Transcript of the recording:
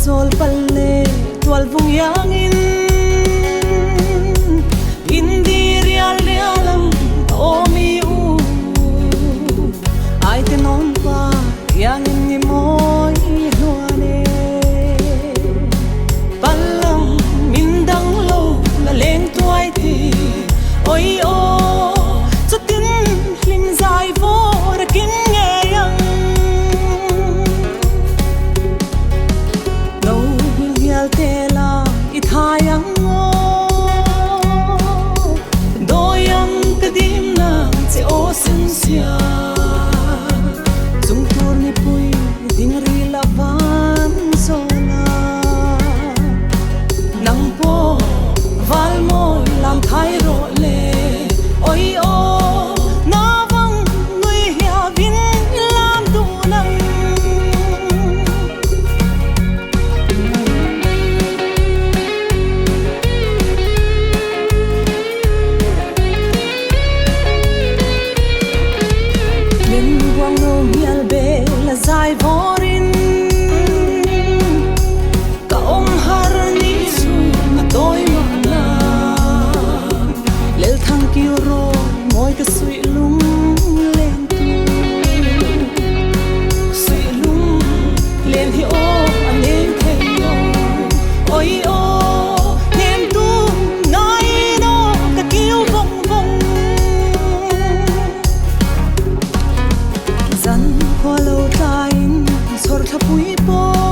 Sol palle tual vung yangin indi real realam omi u ai te non pa yangin ni moi nuane palam mindang lo la leng tuai ti oi o chutin hlim zai vo rakin nge yang tela ithayang ngo doyang kadim na che o sinsia chung tur ni pui dingri lavan sola nang po valmo lam thai ro le oi o nawang ngui hia bin lam du nang zai vorin ka om har ni su ma toy ma na lel thang ki ro moi ka sui lung len tu sui lung len hi o anen thei yo oi o nem tu nai no ka kiu vong vong zan khwa lo sor thapui po